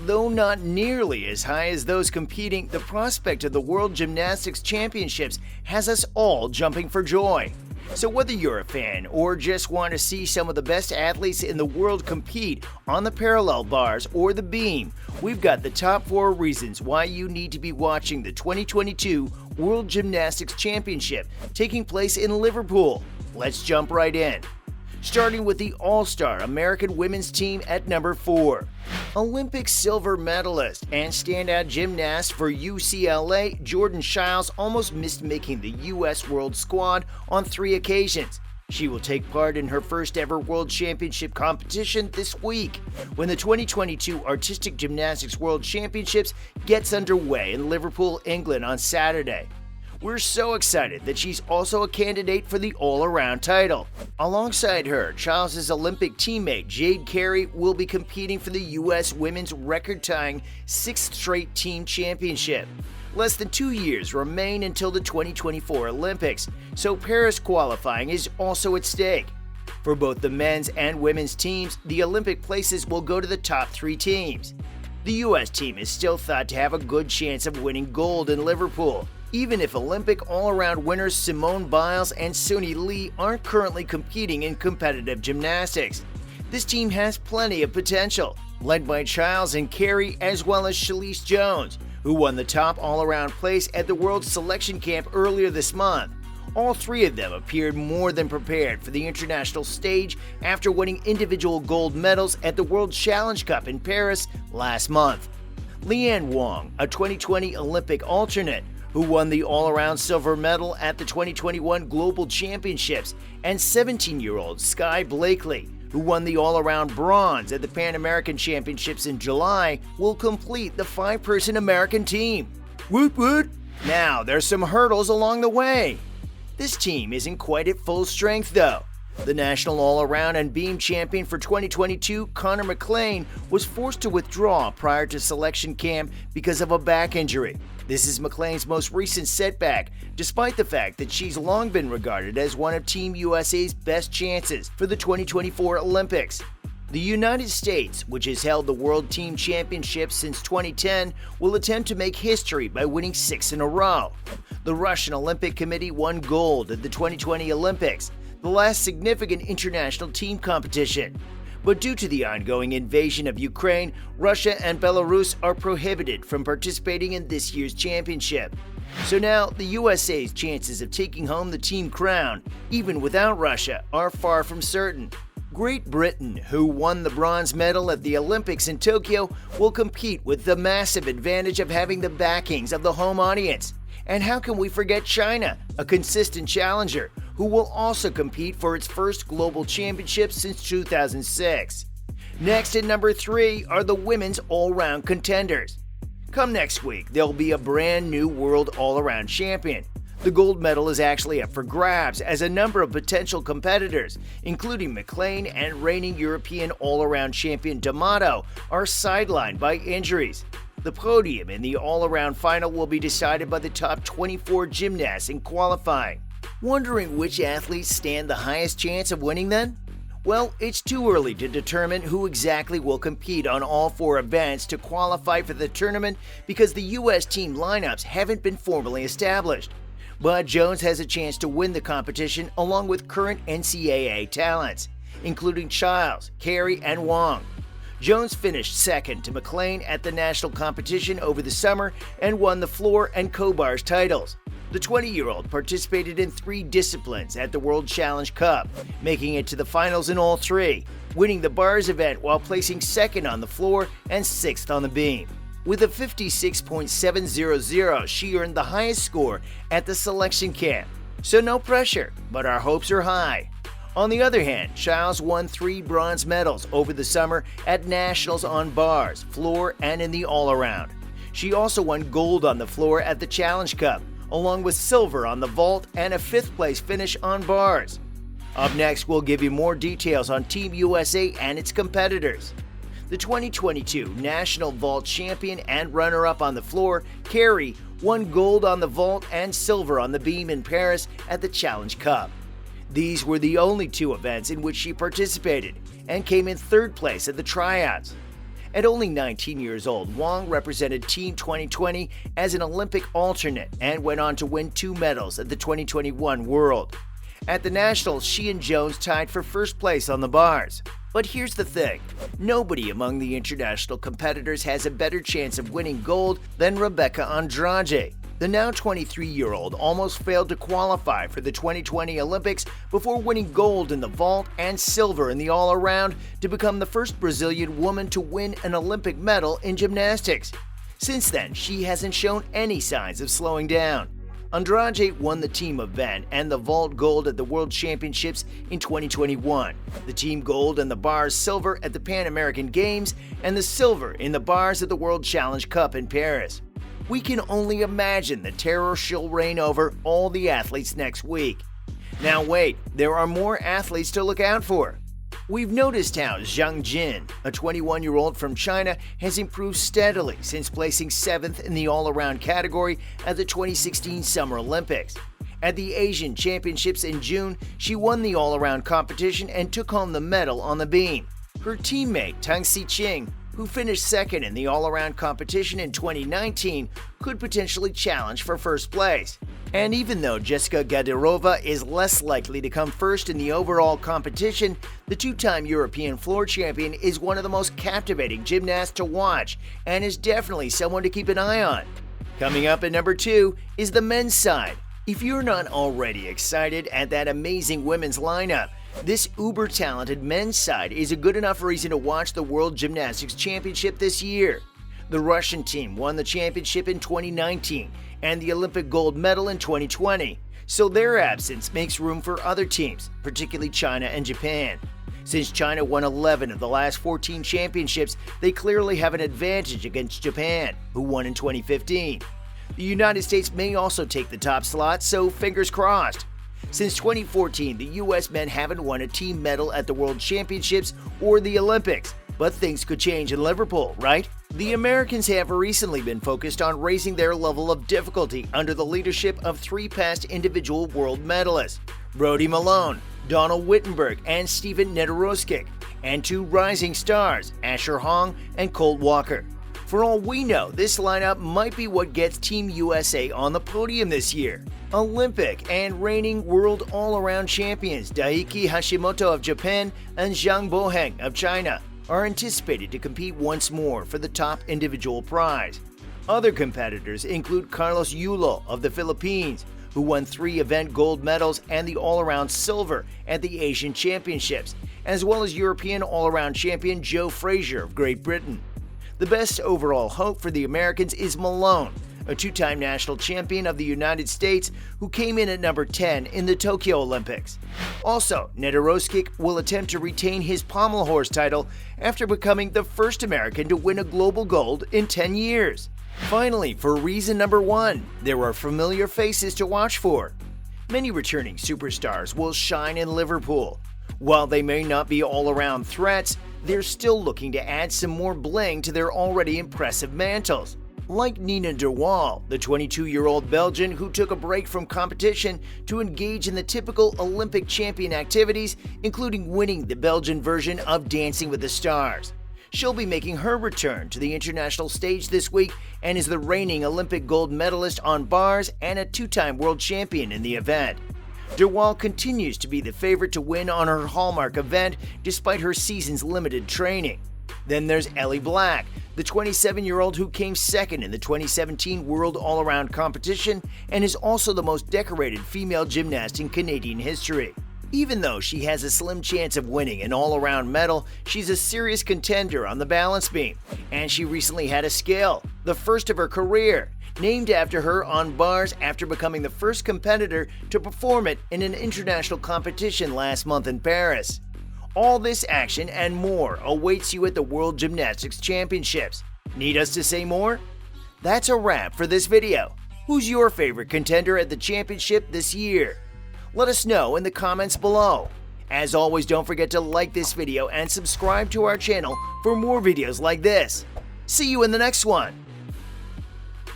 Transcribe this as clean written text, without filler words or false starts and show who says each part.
Speaker 1: Though not nearly as high as those competing, the prospect of the World Gymnastics Championships has us all jumping for joy. So whether you're a fan or just want to see some of the best athletes in the world compete on the parallel bars or the beam, we've got the top 4 reasons why you need to be watching the 2022 World Gymnastics Championship taking place in Liverpool. Let's jump right in. Starting with the All-Star American women's team at number 4. Olympic silver medalist and standout gymnast for UCLA, Jordan Chiles almost missed making the U.S. World Squad on 3 occasions. She will take part in her first ever World Championship competition this week, when the 2022 Artistic Gymnastics World Championships gets underway in Liverpool, England on Saturday. We're so excited that she's also a candidate for the all-around title. Alongside her, Chiles' Olympic teammate Jade Carey will be competing for the U.S. women's record-tying 6th straight team championship. Less than 2 years remain until the 2024 Olympics, so Paris qualifying is also at stake. For both the men's and women's teams, the Olympic places will go to the top 3 teams. The U.S. team is still thought to have a good chance of winning gold in Liverpool, even if Olympic all-around winners Simone Biles and Suni Lee aren't currently competing in competitive gymnastics. This team has plenty of potential, led by Chiles and Carey as well as Shalise Jones, who won the top all-around place at the World Selection Camp earlier this month. All 3 of them appeared more than prepared for the international stage after winning individual gold medals at the World Challenge Cup in Paris last month. Leanne Wong, a 2020 Olympic alternate, who won the all-around silver medal at the 2021 Global Championships, and 17-year-old Sky Blakely, who won the all-around bronze at the Pan American Championships in July, will complete the 5-person American team. Woot woot! Now, there's some hurdles along the way. This team isn't quite at full strength, though. The national all-around and beam champion for 2022, Connor McLean, was forced to withdraw prior to selection camp because of a back injury. This is McLean's most recent setback, despite the fact that she's long been regarded as one of Team USA's best chances for the 2024 Olympics. The United States, which has held the World Team Championship since 2010, will attempt to make history by winning 6 in a row. The Russian Olympic Committee won gold at the 2020 Olympics, the last significant international team competition. But due to the ongoing invasion of Ukraine, Russia and Belarus are prohibited from participating in this year's championship. So now, the USA's chances of taking home the team crown, even without Russia, are far from certain. Great Britain, who won the bronze medal at the Olympics in Tokyo, will compete with the massive advantage of having the backings of the home audience. And how can we forget China, a consistent challenger, who will also compete for its first global championship since 2006. Next at number 3 are the women's all-round contenders. Come next week, there'll be a brand new world all-around champion. The gold medal is actually up for grabs as a number of potential competitors, including McLean and reigning European all-around champion D'Amato, are sidelined by injuries. The podium in the all-around final will be decided by the top 24 gymnasts in qualifying. Wondering which athletes stand the highest chance of winning then? Well, it's too early to determine who exactly will compete on all 4 events to qualify for the tournament because the U.S. team lineups haven't been formally established. But Jones has a chance to win the competition along with current NCAA talents, including Chiles, Carey, and Wong. Jones finished second to McLean at the national competition over the summer and won the floor and co-bars titles. The 20-year-old participated in 3 disciplines at the World Challenge Cup, making it to the finals in all 3, winning the bars event while placing second on the floor and 6th on the beam. With a 56.700, she earned the highest score at the selection camp. So no pressure, but our hopes are high. On the other hand, Chiles won 3 bronze medals over the summer at nationals on bars, floor, and in the all-around. She also won gold on the floor at the Challenge Cup, along with silver on the vault and a 5th place finish on bars. Up next, we'll give you more details on Team USA and its competitors. The 2022 National Vault Champion and runner-up on the floor, Carey, won gold on the vault and silver on the beam in Paris at the Challenge Cup. These were the only 2 events in which she participated and came in 3rd place at the tryouts. At only 19 years old, Wang represented Team 2020 as an Olympic alternate and went on to win 2 medals at the 2021 World. At the Nationals, she and Jones tied for first place on the bars. But here's the thing, nobody among the international competitors has a better chance of winning gold than Rebecca Andrade. The now 23-year-old almost failed to qualify for the 2020 Olympics before winning gold in the vault and silver in the all-around to become the first Brazilian woman to win an Olympic medal in gymnastics. Since then, she hasn't shown any signs of slowing down. Andrade won the team event and the vault gold at the World Championships in 2021, the team gold and the bars silver at the Pan American Games, and the silver in the bars at the World Challenge Cup in Paris. We can only imagine the terror she'll reign over all the athletes next week. Now wait, there are more athletes to look out for. We've noticed how Zhang Jin, a 21-year-old from China, has improved steadily since placing 7th in the all-around category at the 2016 Summer Olympics. At the Asian Championships in June, she won the all-around competition and took home the medal on the beam. Her teammate Tang Siqing, who finished second in the all-around competition in 2019, could potentially challenge for first place. And even though Jessica Gadirova is less likely to come first in the overall competition, the 2-time European floor champion is one of the most captivating gymnasts to watch and is definitely someone to keep an eye on. Coming up at number 2 is the men's side. If you're not already excited at that amazing women's lineup, this uber-talented men's side is a good enough reason to watch the World Gymnastics Championship this year. The Russian team won the championship in 2019 and the Olympic gold medal in 2020, so their absence makes room for other teams, particularly China and Japan. Since China won 11 of the last 14 championships, they clearly have an advantage against Japan, who won in 2015. The United States may also take the top slot, so fingers crossed. Since 2014, the U.S. men haven't won a team medal at the World Championships or the Olympics, but things could change in Liverpool, right? The Americans have recently been focused on raising their level of difficulty under the leadership of 3 past individual world medalists, Brody Malone, Donald Wittenberg, and Steven Nedoroscik, and 2 rising stars, Asher Hong and Colt Walker. For all we know, this lineup might be what gets Team USA on the podium this year. Olympic and reigning world all-around champions Daiki Hashimoto of Japan and Zhang Boheng of China are anticipated to compete once more for the top individual prize. Other competitors include Carlos Yulo of the Philippines, who won 3 event gold medals and the all-around silver at the Asian Championships, as well as European all-around champion Joe Frazier of Great Britain. The best overall hope for the Americans is Malone, a 2-time national champion of the United States who came in at number 10 in the Tokyo Olympics. Also, Nedoroscik will attempt to retain his pommel horse title after becoming the first American to win a global gold in 10 years. Finally, for reason number 1, there are familiar faces to watch for. Many returning superstars will shine in Liverpool. While they may not be all-around threats, they're still looking to add some more bling to their already impressive mantles. Like Nina de Waal, the 22-year-old Belgian who took a break from competition to engage in the typical Olympic champion activities, including winning the Belgian version of Dancing with the Stars. She'll be making her return to the international stage this week and is the reigning Olympic gold medalist on bars and a 2-time world champion in the event. De Waal continues to be the favorite to win on her hallmark event despite her season's limited training. Then there's Ellie Black, the 27-year-old who came second in the 2017 World All-Around competition and is also the most decorated female gymnast in Canadian history. Even though she has a slim chance of winning an all-around medal, she's a serious contender on the balance beam, and she recently had a scale, the first of her career, named after her on bars after becoming the first competitor to perform it in an international competition last month in Paris. All this action and more awaits you at the World Gymnastics Championships. Need us to say more? That's a wrap for this video. Who's your favorite contender at the championship this year? Let us know in the comments below. As always, don't forget to like this video and subscribe to our channel for more videos like this. See you in the next one.